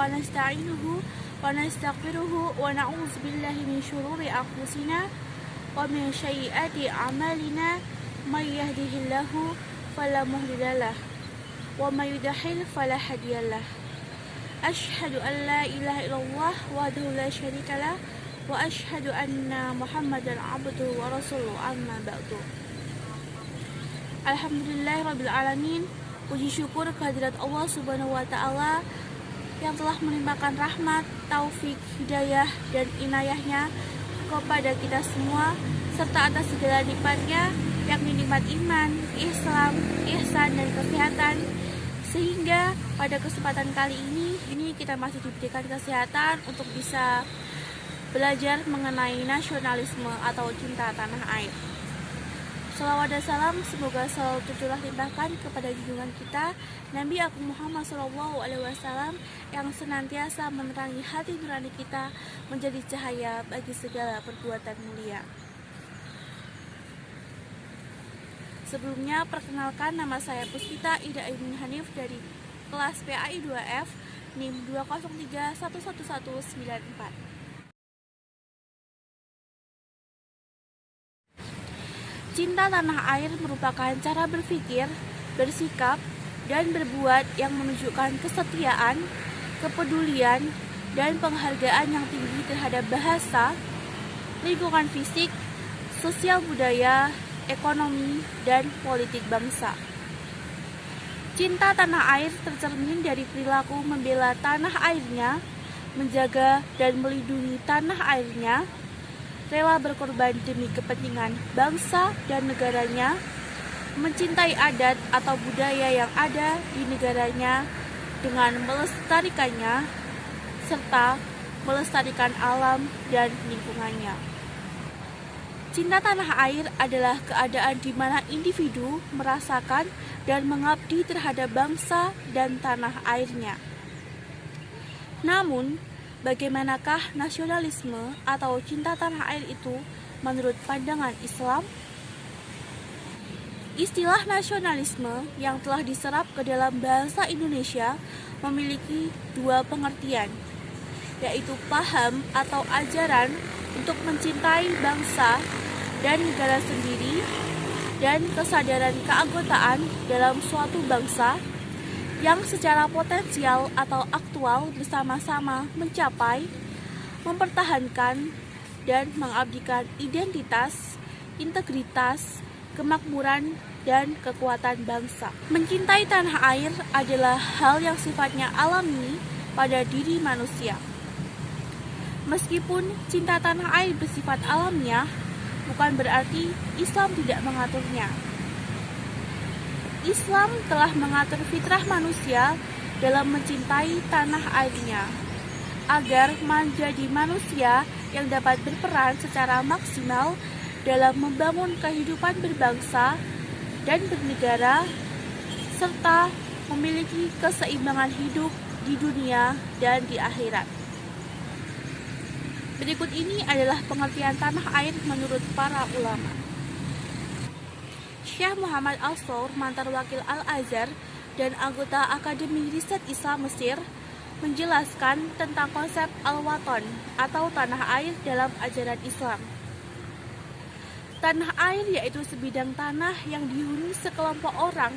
ونستعينه ونستغفره ونعوذ بالله من شرور أنفسنا ومن سيئات أعمالنا من يهده الله فلا مضل له ومن يضلل فلا هادي له أشهد أن لا إله إلا الله وحده لا شريك له وأشهد أن محمدا عبده ورسوله أما بعد. Alhamdulillahirabbil alamin. Puji syukur kehadirat Allah Subhanahu wa taala yang telah menimpakan rahmat, taufik, hidayah dan inayahnya kepada kita semua serta atas segala nikmatnya, yakni nikmat iman, Islam, ihsan dan kesehatan, sehingga pada kesempatan kali ini kita masih diberikan kesehatan untuk bisa belajar mengenai nasionalisme atau cinta tanah air. Salawat dan salam semoga selalu tercurah limpahkan kepada junjungan kita Nabi Agung Muhammad SAW yang senantiasa menerangi hati nurani kita menjadi cahaya bagi segala perbuatan mulia. Sebelumnya perkenalkan, nama saya Puspita Ida Ibn Hanif dari kelas PAI 2F NIM 203111194. Cinta tanah air merupakan cara berpikir, bersikap, dan berbuat yang menunjukkan kesetiaan, kepedulian, dan penghargaan yang tinggi terhadap bahasa, lingkungan fisik, sosial budaya, ekonomi, dan politik bangsa. Cinta tanah air tercermin dari perilaku membela tanah airnya, menjaga dan melindungi tanah airnya, rela berkorban demi kepentingan bangsa dan negaranya, mencintai adat atau budaya yang ada di negaranya dengan melestarikannya, serta melestarikan alam dan lingkungannya. Cinta tanah air adalah keadaan di mana individu merasakan dan mengabdi terhadap bangsa dan tanah airnya. Namun, bagaimanakah nasionalisme atau cinta tanah air itu menurut pandangan Islam? Istilah nasionalisme yang telah diserap ke dalam bahasa Indonesia memiliki dua pengertian, yaitu paham atau ajaran untuk mencintai bangsa dan negara sendiri dan kesadaran keanggotaan dalam suatu bangsa yang secara potensial atau aktual bersama-sama mencapai, mempertahankan, dan mengabdikan identitas, integritas, kemakmuran, dan kekuatan bangsa. Mencintai tanah air adalah hal yang sifatnya alami pada diri manusia. Meskipun cinta tanah air bersifat alamiah, bukan berarti Islam tidak mengaturnya. Islam telah mengatur fitrah manusia dalam mencintai tanah airnya, agar menjadi manusia yang dapat berperan secara maksimal dalam membangun kehidupan berbangsa dan bernegara, serta memiliki keseimbangan hidup di dunia dan di akhirat. Berikut ini adalah pengertian tanah air menurut para ulama. Syekh Muhammad Al-Thawr, mantan wakil Al-Azhar dan anggota Akademi Riset Islam Mesir, menjelaskan tentang konsep al-waton atau tanah air dalam ajaran Islam. Tanah air yaitu sebidang tanah yang dihuni sekelompok orang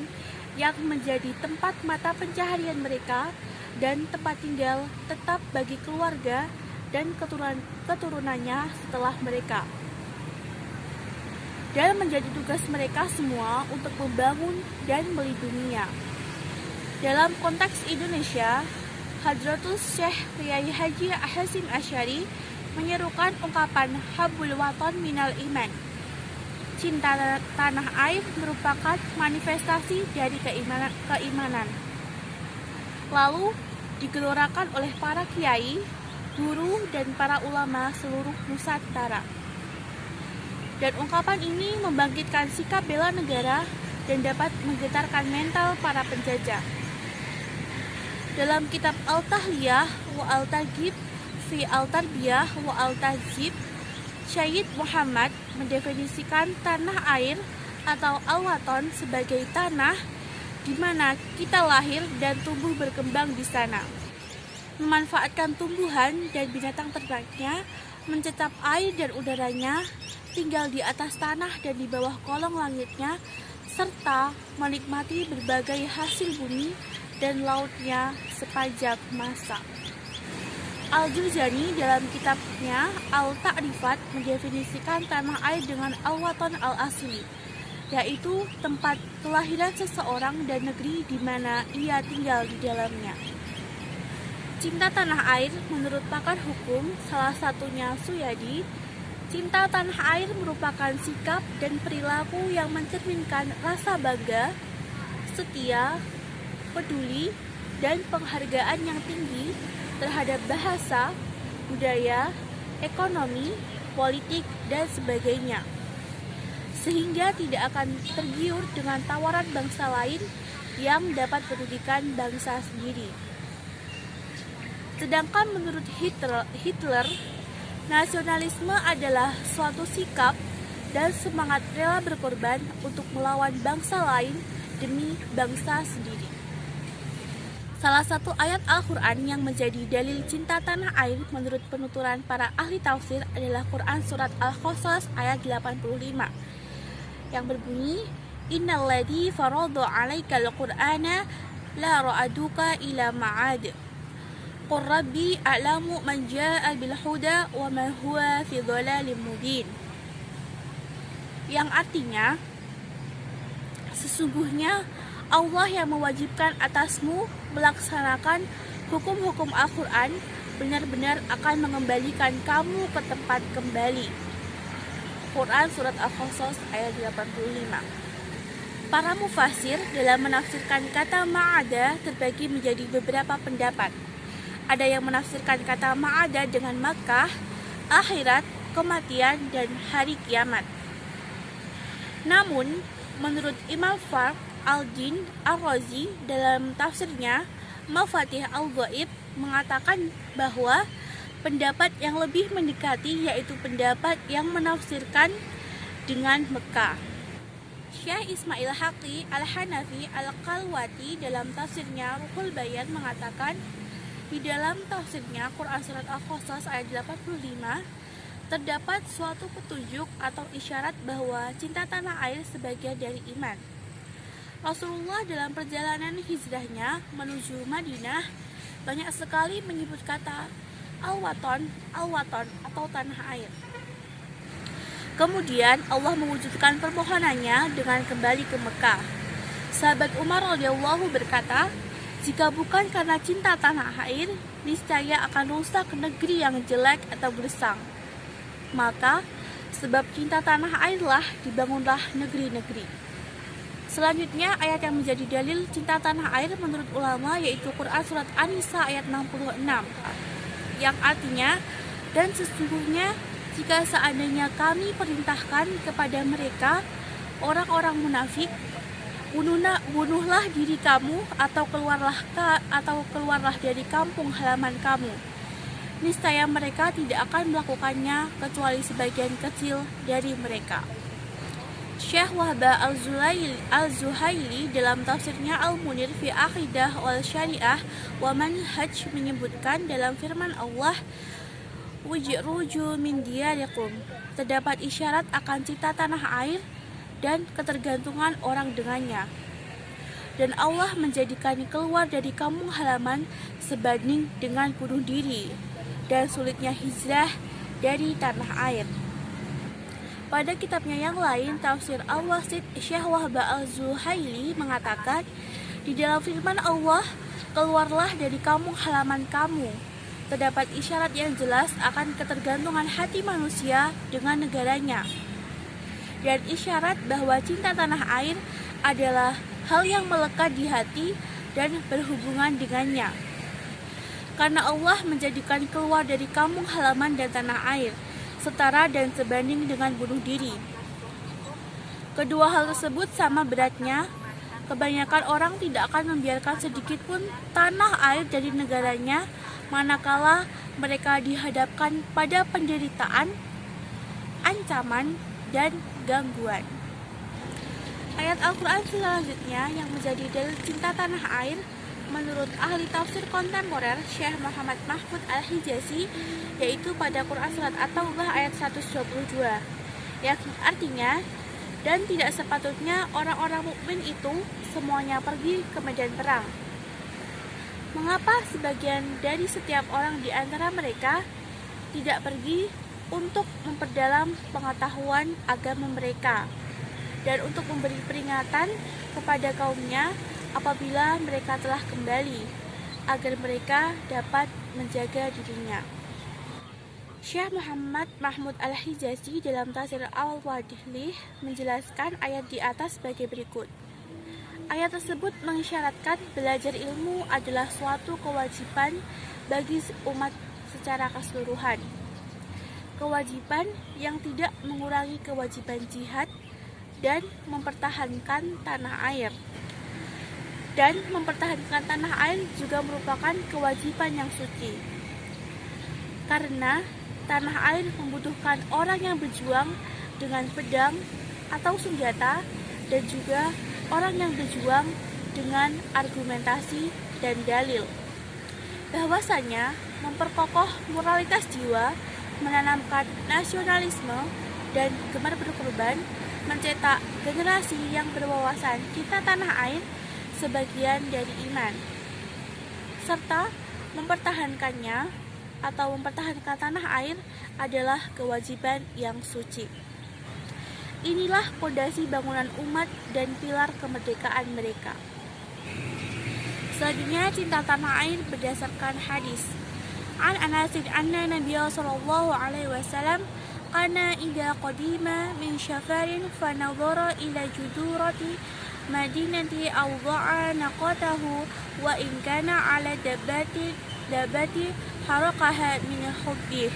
yang menjadi tempat mata pencaharian mereka dan tempat tinggal tetap bagi keluarga dan keturunannya setelah mereka. Dan menjadi tugas mereka semua untuk membangun dan melindunginya. Dalam konteks Indonesia, Hadratus Syekh Kiai Haji Hasyim Asy'ari menyerukan ungkapan Habbul Waton Minal Iman. Cinta tanah air merupakan manifestasi dari keimanan. Lalu digelorakan oleh para kiai, guru, dan para ulama seluruh Nusantara. Dan ungkapan ini membangkitkan sikap bela negara dan dapat menggetarkan mental para penjajah. Dalam kitab Al-Tahliyah wa Al-Taghib fi Al-Tarbiyah wa Al-Tahzib, Syed Muhammad mendefinisikan tanah air atau al-waton sebagai tanah di mana kita lahir dan tumbuh berkembang di sana. memanfaatkan tumbuhan dan binatang ternaknya, mencecap air dan udaranya, tinggal di atas tanah dan di bawah kolong langitnya, serta menikmati berbagai hasil bumi dan lautnya sepanjang masa. Al-Jurjani dalam kitabnya Al-Ta'rifat mendefinisikan tanah air dengan al-watan al-asli, yaitu tempat kelahiran seseorang dan negeri di mana ia tinggal di dalamnya. Cinta tanah air menurut pakar hukum, salah satunya Suyadi, cinta tanah air merupakan sikap dan perilaku yang mencerminkan rasa bangga, setia, peduli, dan penghargaan yang tinggi terhadap bahasa, budaya, ekonomi, politik, dan sebagainya, sehingga tidak akan tergiur dengan tawaran bangsa lain yang dapat merugikan bangsa sendiri. Sedangkan menurut Hitler, nasionalisme adalah suatu sikap dan semangat rela berkorban untuk melawan bangsa lain demi bangsa sendiri. Salah satu ayat Al-Quran yang menjadi dalil cinta tanah air menurut penuturan para ahli tafsir adalah Quran Surat Al-Qasas ayat 85 yang berbunyi, Innalladzi farada 'alaikal Qur'ana la ra'aduka ila ma'ad. Qur rabbi a'lamu man jaa'a bil huda wa man huwa fi dhalalin mubin. Yang artinya, sesungguhnya Allah yang mewajibkan atasmu melaksanakan hukum-hukum Al-Quran benar-benar akan mengembalikan kamu ke tempat kembali. Quran Surat Al-Qasas ayat 85. Para mufasir dalam menafsirkan kata ma'ada terbagi menjadi beberapa pendapat. Ada yang menafsirkan kata ma'ada dengan Makkah, akhirat, kematian, dan hari kiamat. Namun, menurut Imam Fakhr al-Din al-Razi dalam tafsirnya Mafatih al-Ghaib mengatakan bahwa pendapat yang lebih mendekati yaitu pendapat yang menafsirkan dengan Mekah. Syekh Ismail Haqi al-Hanafi al-Qalwati dalam tafsirnya Ruhul Bayan mengatakan di dalam tafsirnya Quran Surat Al-Qasas ayat 85 terdapat suatu petunjuk atau isyarat bahwa cinta tanah air sebagian dari iman. Rasulullah dalam perjalanan hijrahnya menuju Madinah banyak sekali menyebut kata al-watan atau tanah air. Kemudian Allah mewujudkan permohonannya dengan kembali ke Mekah. Sahabat Umar radhiyallahu berkata, jika bukan karena cinta tanah air, niscaya akan rusak negeri yang jelek atau gersang. Maka, sebab cinta tanah airlah dibangunlah negeri-negeri. Selanjutnya, ayat yang menjadi dalil cinta tanah air menurut ulama yaitu Quran Surat An-Nisa ayat 66, yang artinya, dan sesungguhnya jika seandainya kami perintahkan kepada mereka, orang-orang munafik, bunuhlah diri kamu atau keluarlah dari kampung halaman kamu. Niscaya mereka tidak akan melakukannya kecuali sebagian kecil dari mereka. Syekh Wahbah al-Zuhaili dalam tafsirnya Al-Munir fi Aqidah wal Syariah wa Manhaj menyebutkan dalam firman Allah, Wujruju min diyarikum, terdapat isyarat akan cinta tanah air dan ketergantungan orang dengannya. Dan Allah menjadikan keluar dari kampung halaman sebanding dengan bunuh diri dan sulitnya hijrah dari tanah air. Pada kitabnya yang lain, Tafsir Al-Wasit, Syekh Wahbah al-Zuhaili mengatakan, di dalam firman Allah, keluarlah dari kampung halaman kamu, terdapat isyarat yang jelas akan ketergantungan hati manusia dengan negaranya. Dan isyarat bahwa cinta tanah air adalah hal yang melekat di hati dan berhubungan dengannya. Karena Allah menjadikan keluar dari kampung halaman dan tanah air setara dan sebanding dengan bunuh diri. Kedua hal tersebut sama beratnya. Kebanyakan orang tidak akan membiarkan sedikit pun tanah air dari negaranya manakala mereka dihadapkan pada penderitaan, ancaman, dan gangguan. Ayat Al-Quran selanjutnya yang menjadi dalil cinta tanah air menurut ahli tafsir kontemporer Syekh Muhammad Mahmud Al-Hijazi, yaitu pada Quran Surat At-Taubah ayat 122, yang artinya, dan tidak sepatutnya orang-orang mukmin itu semuanya pergi ke medan perang. Mengapa sebagian dari setiap orang di antara mereka tidak pergi untuk memperdalam pengetahuan agama mereka dan untuk memberi peringatan kepada kaumnya apabila mereka telah kembali, agar mereka dapat menjaga dirinya. Syekh Muhammad Mahmud Al-Hijazi dalam tafsir Al-Wadih menjelaskan ayat di atas sebagai berikut. Ayat tersebut mengisyaratkan belajar ilmu adalah suatu kewajiban bagi umat secara keseluruhan. Kewajiban yang tidak mengurangi kewajiban jihad dan mempertahankan tanah air. Dan mempertahankan tanah air juga merupakan kewajiban yang suci. Karena tanah air membutuhkan orang yang berjuang dengan pedang atau senjata dan juga orang yang berjuang dengan argumentasi dan dalil. Bahwasanya memperkokoh moralitas jiwa, menanamkan nasionalisme dan gemar berkorban, mencetak generasi yang berwawasan cinta tanah air sebagian dari iman, serta mempertahankannya atau mempertahankan tanah air adalah kewajiban yang suci. Inilah fondasi bangunan umat dan pilar kemerdekaan mereka. Selanjutnya, cinta tanah air berdasarkan hadis. An Anasin anna Nabiya sallallahu alaihi wasallam kana idza qadima min safarin fa nadhara ila judurati madinati aw dha'a naqatahu wa in kana ala dabati haraqaha min hubbih.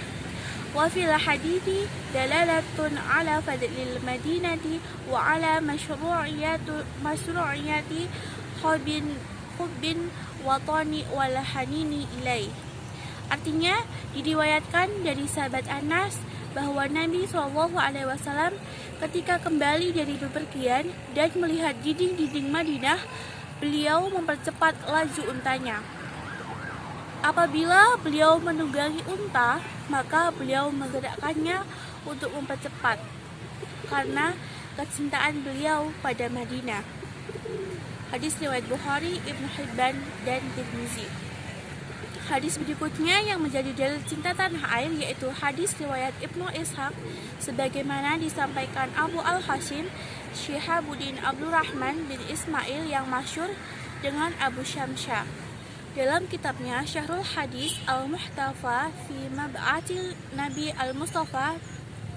Wa fil hadithi dalalatun ala fadlil madinati wa ala masyru'iyati hubbin watani wal hanini ilai. Artinya, diriwayatkan dari sahabat Anas bahwa Nabi SAW ketika kembali dari bepergian dan melihat dinding-dinding Madinah, beliau mempercepat laju untanya. Apabila beliau menunggangi unta, maka beliau menggerakkannya untuk mempercepat karena kecintaan beliau pada Madinah. Hadis riwayat Bukhari, Ibnu Hibban, dan Tirmizi. Hadis berikutnya yang menjadi dalil cinta tanah air yaitu hadis riwayat Ibnu Ishaq sebagaimana disampaikan Abu Al-Hashim Syihabuddin Abdurrahman bin Ismail yang masyhur dengan Abu Syamsha. Dalam kitabnya Syahrul Hadis Al-Muhtafa fi Mab'atil Nabi Al-Mustafa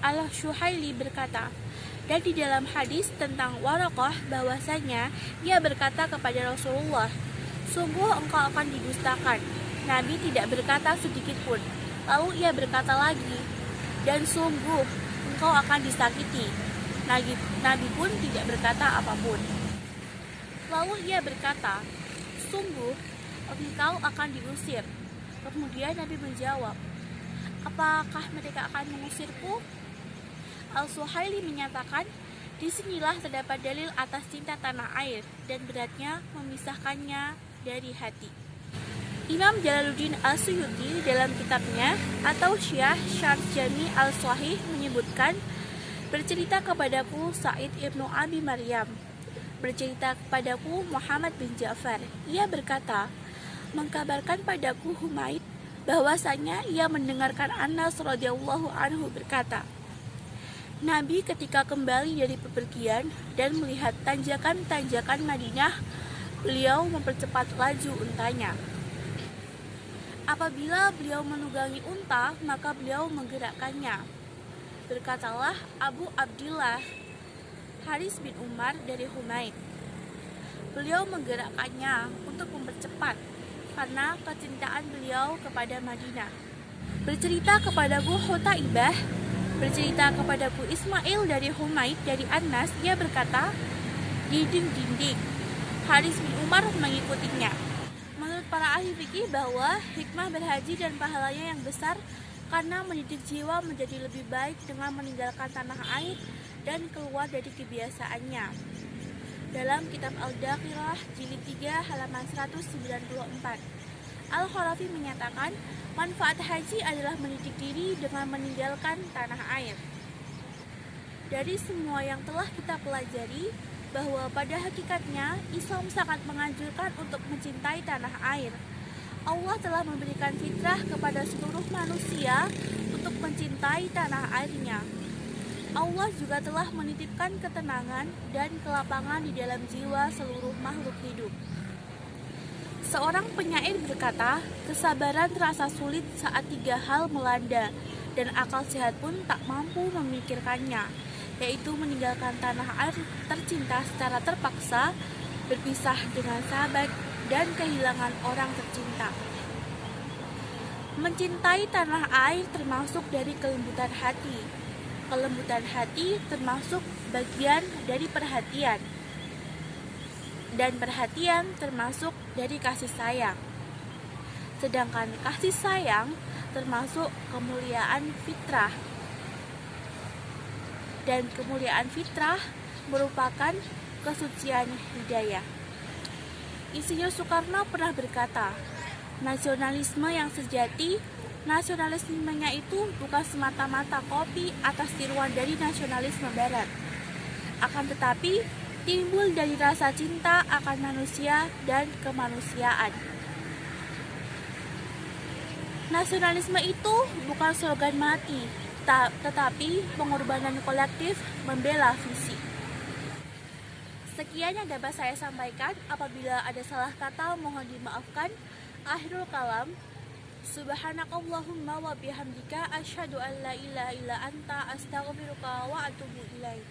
Al-Syuhaili berkata, dan di dalam hadis tentang Waraqah bahwasanya ia berkata kepada Rasulullah, sungguh engkau akan didustakan. Nabi tidak berkata sedikit pun. Lalu ia berkata lagi, dan sungguh engkau akan disakiti. Nabi pun tidak berkata apapun. Lalu ia berkata, sungguh engkau akan diusir. Kemudian Nabi menjawab, apakah mereka akan mengusirku? Al-Suhaili menyatakan, disinilah terdapat dalil atas cinta tanah air dan beratnya memisahkannya dari hati. Imam Jalaluddin Al-Suyuti dalam kitabnya atau Syarh Jami Al-Sahih menyebutkan, bercerita kepadaku Sa'id ibnu Abi Maryam, bercerita kepadaku Muhammad bin Ja'far. Ia berkata, mengkabarkan padaku Humaid bahwasanya ia mendengarkan Anas radhiyallahu anhu berkata, Nabi ketika kembali dari bepergian dan melihat tanjakan-tanjakan Madinah, beliau mempercepat laju untanya. Apabila beliau menunggangi unta, maka beliau menggerakkannya. Berkatalah Abu Abdillah Haris bin Umar dari Humaid, beliau menggerakkannya untuk mempercepat karena kecintaan beliau kepada Madinah. Bercerita kepadaku Hutaibah, bercerita kepadaku Ismail dari Humaid dari Anas, ia berkata, dinding-dinding. Haris bin Umar mengikutinya. Menurut para ahli fikih bahwa hikmah berhaji dan pahalanya yang besar karena mendidik jiwa menjadi lebih baik dengan meninggalkan tanah air dan keluar dari kebiasaannya. dalam kitab Al-Dakhirah jilid 3 halaman 194. Al-Kharafi menyatakan, manfaat haji adalah mendidik diri dengan meninggalkan tanah air. Dari semua yang telah kita pelajari, bahwa pada hakikatnya Islam sangat menganjurkan untuk mencintai tanah air. Allah telah memberikan fitrah kepada seluruh manusia untuk mencintai tanah airnya. Allah juga telah menitipkan ketenangan dan kelapangan di dalam jiwa seluruh makhluk hidup. Seorang penyair berkata, kesabaran terasa sulit saat 3 hal melanda, dan akal sehat pun tak mampu memikirkannya, yaitu meninggalkan tanah air tercinta secara terpaksa, berpisah dengan sahabat, dan kehilangan orang tercinta. Mencintai tanah air termasuk dari kelembutan hati. Kelembutan hati termasuk bagian dari perhatian. Dan perhatian termasuk dari kasih sayang. Sedangkan kasih sayang termasuk kemuliaan fitrah. Dan kemuliaan fitrah merupakan kesucian hidayah. Insinyur Soekarno pernah berkata, nasionalisme yang sejati, nasionalismenya itu bukan semata-mata kopi atas tiruan dari nasionalisme barat. Akan tetapi, timbul dari rasa cinta akan manusia dan kemanusiaan. Nasionalisme itu bukan slogan mati, tetapi pengorbanan kolektif membela visi. Sekian yang dapat saya sampaikan. Apabila ada salah kata, mohon dimaafkan. Akhirul kalam. Subhanakallahumma wa bihamdika asyhadu an la ilaha illa anta astaghfiruka wa atubu ilaik.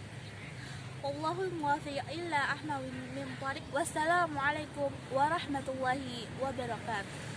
Wallahul muwaffiq ila ahna min thariq. Wassalamualaikum warahmatullahi wabarakatuh.